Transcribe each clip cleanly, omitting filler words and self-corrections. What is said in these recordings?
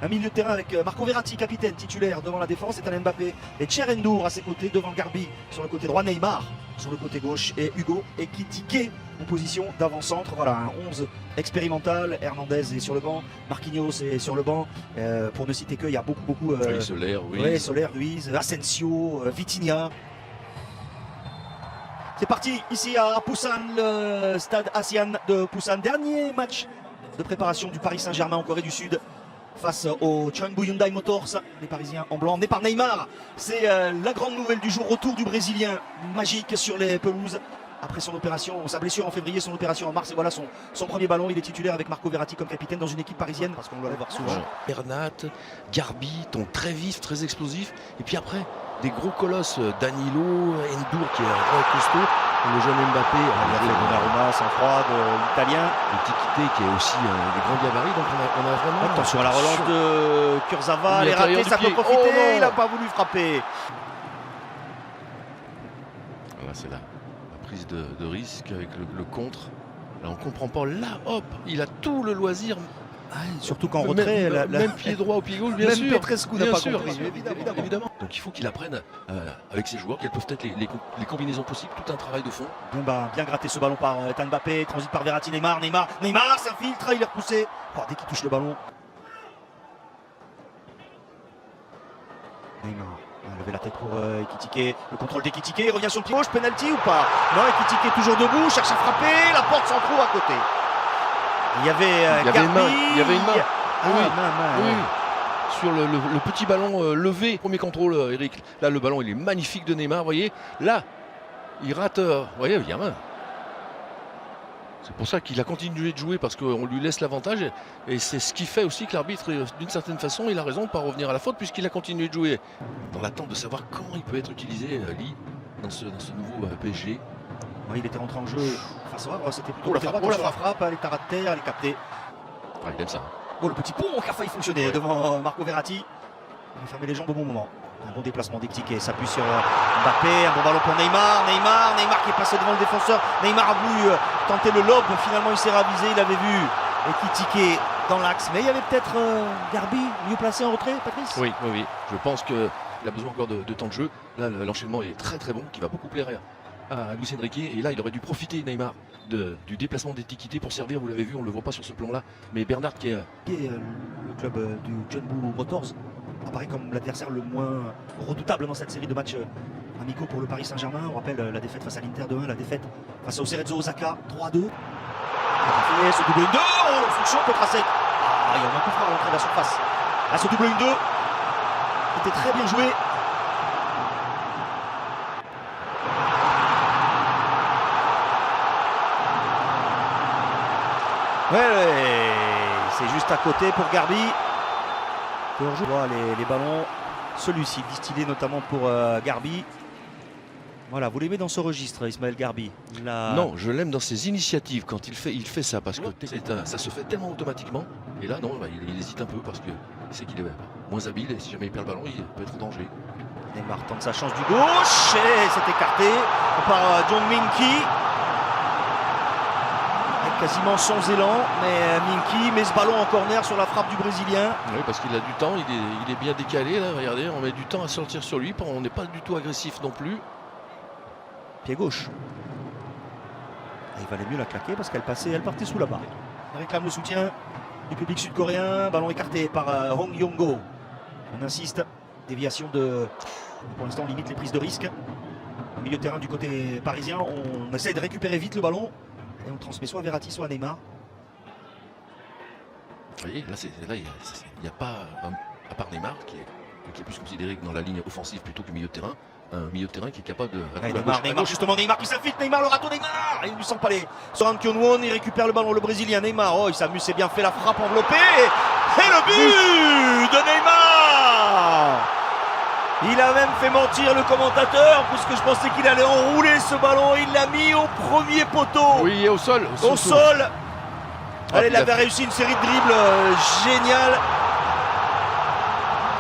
Un milieu de terrain avec Marco Verratti, capitaine titulaire devant la défense, Ethan Mbappé et Tcherendour à ses côtés, devant Garbi sur le côté droit, Neymar sur le côté gauche et Hugo Ekitike en position d'avant-centre. Voilà, un 11 expérimental. Hernandez est sur le banc, Marquinhos est sur le banc. Pour ne citer que, il y a beaucoup. Soler, Soler, Ruiz, Asensio, Vitinha. C'est parti ici à Busan, le stade ASEAN de Busan. Dernier match de préparation du Paris Saint-Germain en Corée du Sud face au Cheongbu Hyundai Motors. Les Parisiens en blanc, emmenés par Neymar. C'est la grande nouvelle du jour. Retour du Brésilien magique sur les pelouses. Après son opération, sa blessure en février, son opération en mars, et voilà son premier ballon. Il est titulaire avec Marco Verratti comme capitaine dans une équipe parisienne, parce qu'on doit le voir souvent. Bernat, Garbi, ton très vif, très explosif. Et puis après, des gros colosses, Danilo, Endur qui est un vrai costaud, le jeune Mbappé, il a fait Donnarumma, sans froid, l'Italien. Et Tikité qui est aussi des grands gabarits. Donc on a vraiment. Attention à la relance de Kurzawa, elle est ratée, ça peut profiter. Oh, il n'a pas voulu frapper. Là, c'est la prise de risque avec le contre. Là, on comprend pas. Là, hop, il a tout le loisir. Surtout qu'en retrait, même pied droit au pied gauche, bien même sûr. Petrescu n'a pas compris, évidemment. Donc il faut qu'il apprenne avec ses joueurs quelles peuvent être les combinaisons possibles, tout un travail de fond. Bien gratté ce ballon par Ethan Mbappé, transit par Verratti, Neymar s'infiltre, il est repoussé. Dès qu'il touche le ballon. Neymar a levé la tête pour Ekitike, le contrôle d'Ekitike, il revient sur le pied gauche, penalty ou pas? Non, Ekitike est toujours debout, cherche à frapper, la porte s'en trouve à côté. Il y avait Garbi, il y avait une main. Oui. Sur le petit ballon levé, premier contrôle, Eric. Là, le ballon, il est magnifique de Neymar, vous voyez. Là, il rate. Vous voyez, il y a main. C'est pour ça qu'il a continué de jouer, parce qu'on lui laisse l'avantage. Et c'est ce qui fait aussi que l'arbitre, d'une certaine façon, il a raison de ne pas revenir à la faute, puisqu'il a continué de jouer. Dans l'attente de savoir comment il peut être utilisé, Lee, dans ce nouveau PSG. Oui, il était rentré en jeu face à c'était plutôt la frappe, elle est à ras de terre, elle est captée. Il aime ça. Le petit pont qui a failli fonctionner devant Marco Verratti. Il a fermé les jambes au bon moment. Un bon déplacement d'Ekitike, s'appuie sur Mbappé, un bon ballon pour Neymar qui est passé devant le défenseur. Neymar a voulu tenter le lob, finalement il s'est ravisé, il avait vu Ekitike dans l'axe. Mais il y avait peut-être Garbi mieux placé en retrait, Patrice? Oui. Je pense qu'il a besoin encore de temps de jeu. Là, l'enchaînement est très bon, qui va beaucoup plaire à Luis Enrique, et là il aurait dû profiter, Neymar, du déplacement d'Ekitike pour servir. Vous l'avez vu, on ne le voit pas sur ce plan là, mais Bernat qui est le club du Cheongbu Motors apparaît comme l'adversaire le moins redoutable dans cette série de matchs amicaux pour le Paris Saint-Germain. On rappelle la défaite face à l'Inter 2-1, la défaite face au Cerezo Osaka 3-2. Ce double 1-2, obstruction, Petrasek. Il y a un coup franc à l'entrée de la surface. Ce double 1-2 était très bien joué. C'est juste à côté pour Garbi. On voit les ballons, celui-ci distillé notamment pour Garbi. Voilà, vous l'aimez dans ce registre, Ismaël Garbi? Non, je l'aime dans ses initiatives quand il fait ça, parce que ça se fait tellement automatiquement. Et là, non, il hésite un peu parce qu'il sait qu'il est moins habile, et si jamais il perd le ballon, il peut être en danger. Neymar tente sa chance du gauche et c'est écarté par John Minky. Quasiment sans élan, mais Minky met ce ballon en corner sur la frappe du Brésilien. Oui, parce qu'il a du temps, il est bien décalé là, regardez, on met du temps à sortir sur lui, on n'est pas du tout agressif non plus. Pied gauche. Il valait mieux la claquer parce qu'elle partait sous la barre. Il réclame le soutien du public sud-coréen, ballon écarté par Hong Yong-go. On insiste, déviation pour l'instant on limite les prises de risque. Au milieu de terrain du côté parisien, on essaie de récupérer vite le ballon. Et on transmet soit à Verratti, soit à Neymar. Vous voyez, là, il n'y a pas, à part Neymar, qui est plus considéré dans la ligne offensive plutôt que milieu de terrain, un milieu de terrain qui est capable de... Neymar, justement, Neymar qui s'infiltre, Neymar, le râteau, Neymar. Il ne lui sent pas les... Sur un Kyonwon, il récupère le ballon, le Brésilien, Neymar. Il s'amuse, c'est bien fait, la frappe enveloppée. Et le but de Neymar. Il a même fait mentir le commentateur, puisque je pensais qu'il allait enrouler ce ballon. Il l'a mis au premier poteau. Oui, et au sol. Au sol. Allez, il avait réussi une série de dribbles géniale.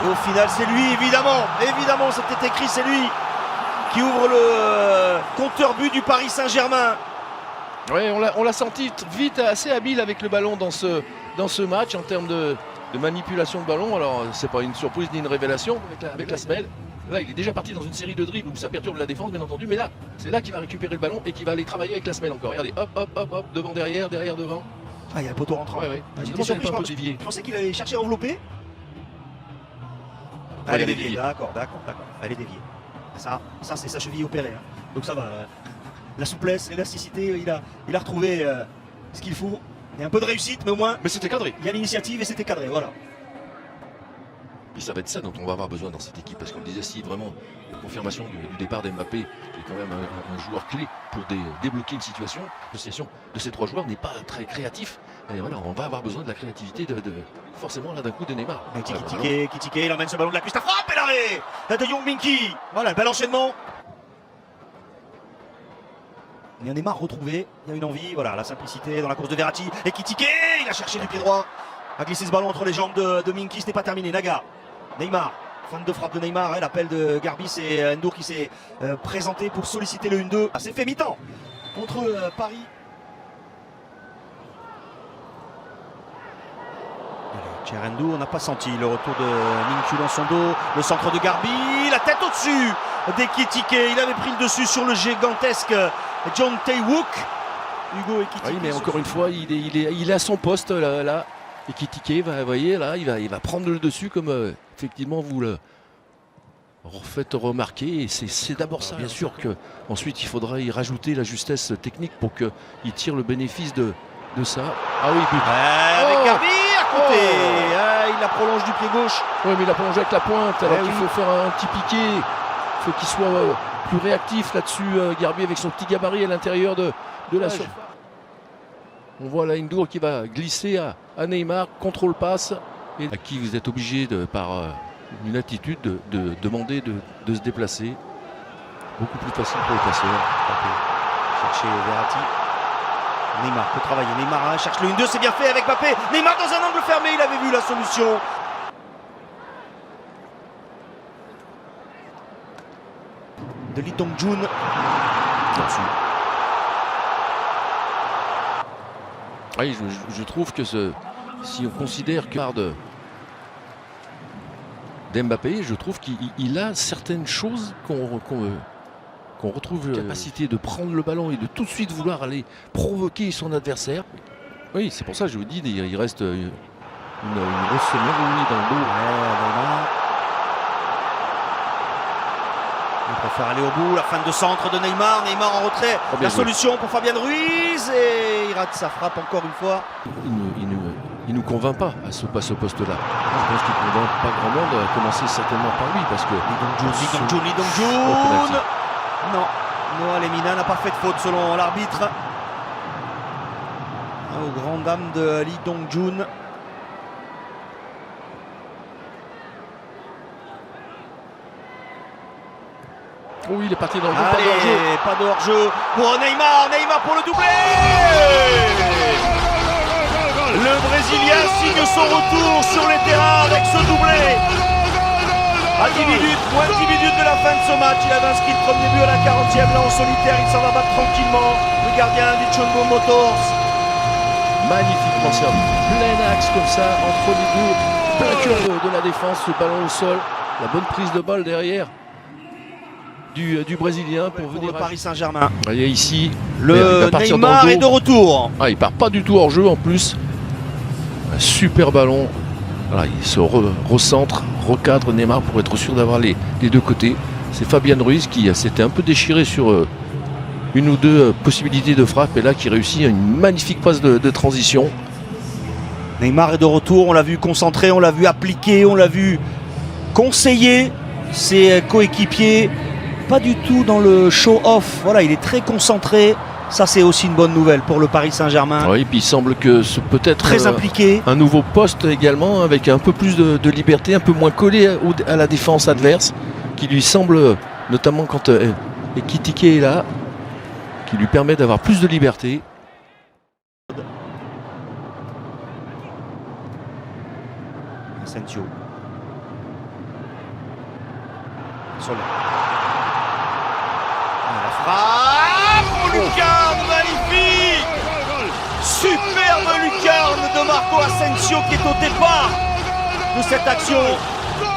Et au final, c'est lui, évidemment, c'était écrit, c'est lui qui ouvre le compteur but du Paris Saint-Germain. Oui, on l'a senti vite, assez habile avec le ballon dans ce match en termes de manipulation de ballon. Alors c'est pas une surprise ni une révélation avec la semelle. Là il est déjà parti dans une série de dribbles où ça perturbe la défense bien entendu, mais là c'est là qu'il va récupérer le ballon et qu'il va aller travailler avec la semelle encore. Regardez, hop hop hop hop, devant derrière, derrière devant. Ah, il y a le poteau rentrant. Ouais, ouais. J'étais surpris, je pensais qu'il allait chercher à envelopper. Elle est déviée, d'accord. Elle est déviée. Ça c'est sa cheville opérée. Hein. Donc ça va. La souplesse, l'élasticité, il a retrouvé ce qu'il faut. Il y a un peu de réussite, mais au moins. Mais c'était cadré. Il y a l'initiative et c'était cadré, voilà. Et ça va être ça dont on va avoir besoin dans cette équipe, parce qu'on disait si vraiment la confirmation du départ d'Mbappé est quand même un joueur clé pour débloquer une situation, l'association de ces trois joueurs n'est pas très créatif. Et voilà, on va avoir besoin de la créativité forcément là d'un coup de Neymar. Kitike, il emmène ce ballon de la cuisse, la frappe et l'arrêt de Young Minky. Voilà, le bel enchaînement. Il y a Neymar retrouvé, il y a une envie, voilà, la simplicité dans la course de Verratti. Et Kitike, il a cherché du pied droit, a glissé ce ballon entre les jambes de Minky, ce n'est pas terminé. Naga, Neymar, fin de frappe de Neymar, l'appel de Garbis et Ndour qui s'est présenté pour solliciter le 1-2. Ah, c'est fait mi-temps contre Paris. Cherendou, on n'a pas senti le retour de Minkyu dans son dos, le centre de Garbi, la tête au-dessus d'Ekitike, il avait pris le dessus sur le gigantesque John Tae-wook. Hugo Ekitike. Oui, mais encore une fois, il est à son poste là. Ekitike, vous voyez, là, il va prendre le dessus comme effectivement vous le refaites remarquer. Et c'est d'abord ça, bien sûr, qu'ensuite il faudra y rajouter la justesse technique pour qu'il tire le bénéfice de ça. Ah oui, but. Avec Garbi à côté. Il la prolonge du pied gauche. Oui, mais il a prolongé avec la pointe, alors qu'il faut faire un petit piqué. Il faut qu'il soit plus réactif là-dessus, Garbi, avec son petit gabarit à l'intérieur de la surface. On voit là Ndour qui va glisser à Neymar, contrôle passe, et à qui vous êtes obligé par une attitude de demander de se déplacer. Beaucoup plus facile pour le passeur. Chercher Verratti. Neymar peut travailler. Neymar cherche le 1-2, c'est bien fait avec Mbappé. Neymar dans un angle fermé, il avait vu la solution. De Lee Dong-jun. Oui, je trouve que si on considère que d'Mbappé, je trouve qu'il a certaines choses qu'on retrouve la capacité de prendre le ballon et de tout de suite vouloir aller provoquer son adversaire. Oui, c'est pour ça que je vous dis, il reste une grosse semelle dans le dos. Il préfère aller au bout, la fin de centre de Neymar. Neymar en retrait, la solution pour Fabian Ruiz et il rate sa frappe encore une fois. Il nous convainc pas à ce poste-là. Je pense qu'il ne convainc pas grand monde, à commencer certainement par lui parce que Lee Dong-jun. Non, Noah Lemina n'a pas fait de faute selon l'arbitre. Aux grandes dames de Lee Dong-jun. Oui, il est parti dans le jeu, pas de hors-jeu pour Neymar. Neymar pour le doublé. Le Brésilien signe son retour sur les terrains avec ce doublé. À 10 minutes, moins de 10 minutes de la fin de ce match, il avait inscrit le premier but à la 40e, là en solitaire, il s'en va battre tranquillement. Le gardien du Chunbo Motors. Magnifiquement servi, plein axe comme ça, entre les deux, plein cœur de la défense, ce ballon au sol, la bonne prise de balle derrière du Brésilien pour venir le Paris Saint-Germain. Voyez ici, le Neymar est de retour. Ah, il part pas du tout hors jeu en plus. Un super ballon. Voilà, il se recentre, recadre Neymar pour être sûr d'avoir les deux côtés. C'est Fabian Ruiz qui s'était un peu déchiré sur une ou deux possibilités de frappe et là qui réussit une magnifique passe de transition. Neymar est de retour, on l'a vu concentré, on l'a vu appliquer, on l'a vu conseiller ses coéquipiers. Pas du tout dans le show-off, voilà, il est très concentré. Ça, c'est aussi une bonne nouvelle pour le Paris Saint-Germain. Oui, puis il semble que ce peut être très impliqué. Un nouveau poste également, avec un peu plus de liberté, un peu moins collé à la défense adverse, qui lui semble, notamment quand Ekitike est là, qui lui permet d'avoir plus de liberté. Asensio. Soler. La frappe, lucarne magnifique. Superbe lucarne de Marco Asensio qui est au départ de cette action.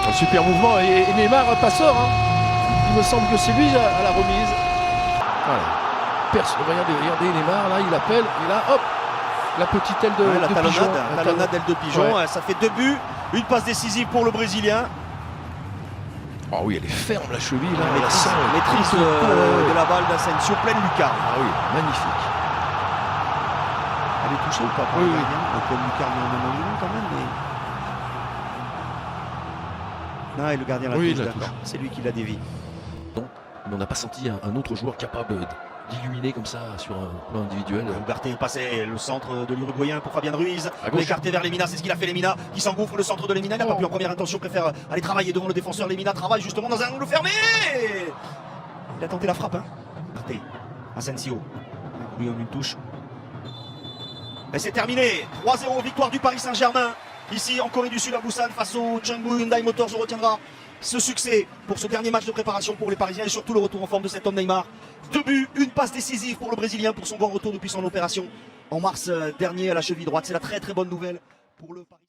Un super mouvement et Neymar passeur. Hein. Il me semble que c'est lui à la remise. Voilà. Regardez Neymar, là il appelle et là hop, la petite aile de, La de talonnade, pigeon. talonnade d'aile de pigeon. Ouais. Ça fait 2 buts, une passe décisive pour le Brésilien. Oh oui, elle est ferme la cheville là. Elle sent, Maîtrise de la balle d'Asensio, pleine lucarne. Ah oui, magnifique. Elle est touchée ou pas par Oui, le oui. gardien? Pleine lucarne, non, quand même. Mais... Non, et le gardien la Oui, touche, la d'accord. touche. C'est lui qui la dévie. Mais on n'a pas senti un autre joueur capable d'illuminer comme ça sur un plan individuel. Ugarte est passé le centre de l'Uruguayen pour Fabien Ruiz. À gauche. Écarté vers Lemina, c'est ce qu'il a fait Lemina qui s'engouffre le centre de Lemina. Il n'a pas pu en première intention, préfère aller travailler devant le défenseur. Lemina travaille justement dans un angle fermé. Il a tenté la frappe. Ugarte, Asensio. Lui en une touche. Et c'est terminé. 3-0 victoire du Paris Saint-Germain. Ici en Corée du Sud à Busan face au Chungbu Hyundai Motors. On retiendra ce succès pour ce dernier match de préparation pour les Parisiens et surtout le retour en forme de cet homme Neymar. 2 buts, une passe décisive pour le Brésilien pour son grand retour depuis son opération en mars dernier à la cheville droite. C'est la très bonne nouvelle pour le Paris.